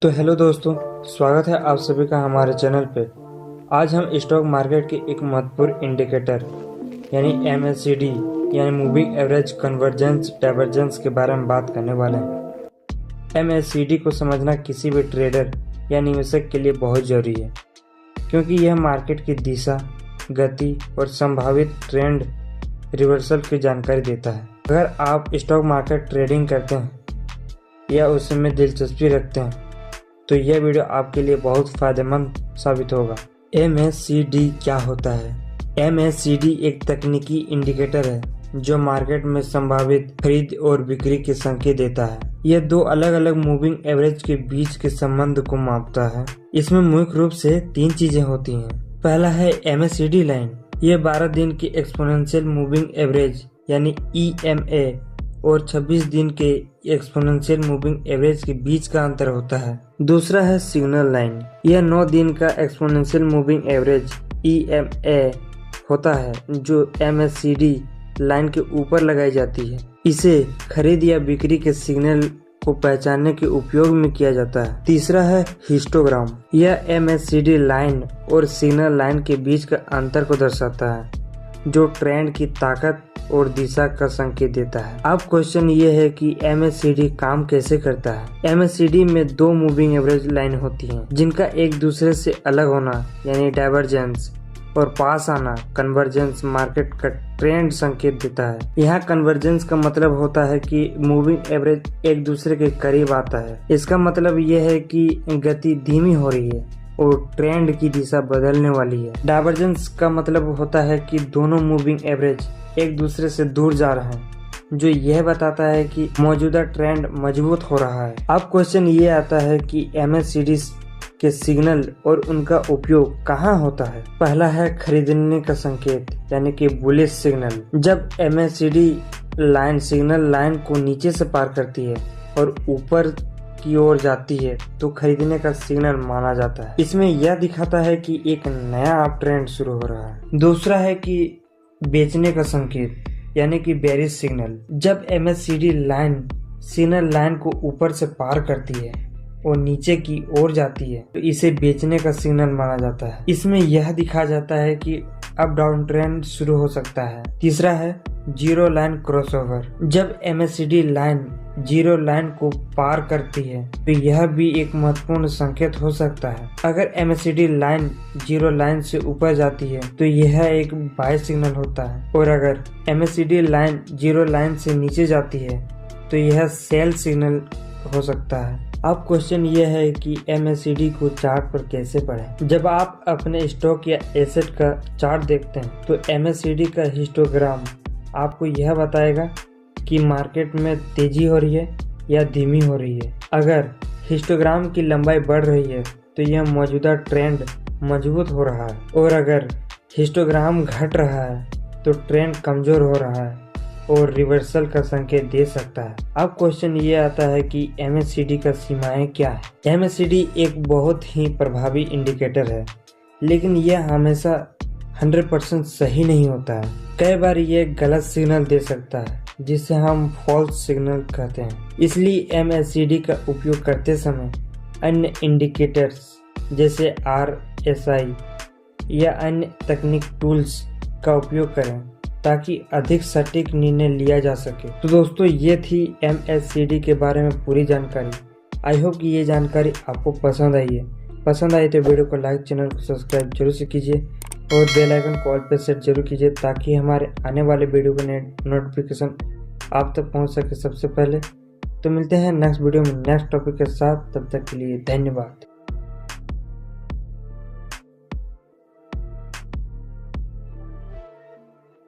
तो हेलो दोस्तों, स्वागत है आप सभी का हमारे चैनल पे। आज हम स्टॉक मार्केट के एक महत्वपूर्ण इंडिकेटर यानी MACD यानी मूविंग एवरेज कन्वर्जेंस डाइवर्जेंस के बारे में बात करने वाले हैं। MACD को समझना किसी भी ट्रेडर या निवेशक के लिए बहुत जरूरी है, क्योंकि यह मार्केट की दिशा, गति और संभावित ट्रेंड रिवर्सल की जानकारी देता है। अगर आप स्टॉक मार्केट ट्रेडिंग करते हैं या उसमें दिलचस्पी रखते हैं तो यह वीडियो आपके लिए बहुत फायदेमंद साबित होगा। MACD क्या होता है? MACD एक तकनीकी इंडिकेटर है जो मार्केट में संभावित खरीद और बिक्री के संकेत देता है। यह दो अलग अलग मूविंग एवरेज के बीच के संबंध को मापता है। इसमें मुख्य रूप से तीन चीजें होती हैं। पहला है MACD लाइन। यह 12 दिन की एक्सपोनेंशियल मूविंग एवरेज यानी EMA और 26 दिन के एक्सपोनेंशियल मूविंग एवरेज के बीच का अंतर होता है। दूसरा है सिग्नल लाइन। यह 9 दिन का एक्सपोनेंशियल मूविंग एवरेज EMA होता है जो MACD लाइन के ऊपर लगाई जाती है। इसे खरीद या बिक्री के सिग्नल को पहचानने के उपयोग में किया जाता है। तीसरा है हिस्टोग्राम। यह MACD लाइन और सिग्नल लाइन के बीच का अंतर को दर्शाता है, जो ट्रेंड की ताकत और दिशा का संकेत देता है। अब क्वेश्चन ये है कि MACD काम कैसे करता है। MACD में दो मूविंग एवरेज लाइन होती हैं, जिनका एक दूसरे से अलग होना यानी डाइवर्जेंस और पास आना कन्वर्जेंस मार्केट का ट्रेंड संकेत देता है। यहाँ कन्वर्जेंस का मतलब होता है कि मूविंग एवरेज एक दूसरे के करीब आता है। इसका मतलब यह है कि गति धीमी हो रही है और ट्रेंड की दिशा बदलने वाली है। डाइवर्जेंस का मतलब होता है कि दोनों मूविंग एवरेज एक दूसरे से दूर जा रहे हैं, जो यह बताता है कि मौजूदा ट्रेंड मजबूत हो रहा है। अब क्वेश्चन ये आता है कि MACD के सिग्नल और उनका उपयोग कहाँ होता है। पहला है खरीदने का संकेत यानी कि बुलिश सिग्नल। जब MACD लाइन सिग्नल लाइन को नीचे से पार करती है और ऊपर की ओर जाती है तो खरीदने का सिग्नल माना जाता है। इसमें यह दिखाता है कि एक नया अप ट्रेंड शुरू हो रहा है। दूसरा है कि बेचने का संकेत यानी कि बेरिश सिग्नल। जब MACD लाइन सिग्नल लाइन को ऊपर से पार करती है और नीचे की ओर जाती है तो इसे बेचने का सिग्नल माना जाता है। इसमें यह दिखा जाता है कि अप डाउन ट्रेंड शुरू हो सकता है। तीसरा है जीरो लाइन क्रॉसओवर। जब MACD लाइन जीरो लाइन को पार करती है तो यह भी एक महत्वपूर्ण संकेत हो सकता है। अगर MACD लाइन जीरो लाइन से ऊपर जाती है तो यह एक बाय सिग्नल होता है, और अगर MACD लाइन जीरो लाइन से नीचे जाती है तो यह सेल सिग्नल हो सकता है। अब क्वेश्चन ये है कि MACD को चार्ट पर कैसे पढ़ें। जब आप अपने स्टॉक या एसेट का चार्ट देखते हैं तो MACD का हिस्टोग्राम आपको यह बताएगा कि मार्केट में तेजी हो रही है या धीमी हो रही है। अगर हिस्टोग्राम की लंबाई बढ़ रही है तो यह मौजूदा ट्रेंड मजबूत हो रहा है, और अगर हिस्टोग्राम घट रहा है तो ट्रेंड कमजोर हो रहा है और रिवर्सल का संकेत दे सकता है। अब क्वेश्चन ये आता है कि MACD का सीमाएं क्या है। MACD एक बहुत ही प्रभावी इंडिकेटर है, लेकिन यह हमेशा 100% सही नहीं होता है। कई बार ये गलत सिग्नल दे सकता है, जिसे हम फॉल्स सिग्नल कहते हैं। इसलिए MACD का उपयोग करते समय अन्य इंडिकेटर्स जैसे RSI या अन्य तकनीक टूल्स का उपयोग करें ताकि अधिक सटीक निर्णय लिया जा सके। तो दोस्तों, ये थी MACD के बारे में पूरी जानकारी। आई होप कि ये जानकारी आपको पसंद आई है। पसंद आई तो वीडियो को लाइक, चैनल को सब्सक्राइब जरूर से कीजिए और बेल आइकन को ऑल पे सेट जरूर कीजिए, ताकि हमारे आने वाले वीडियो का नोटिफिकेशन आप तक पहुंच सके सबसे पहले। तो मिलते हैं नेक्स्ट वीडियो में नेक्स्ट टॉपिक के साथ। तब तक के लिए धन्यवाद।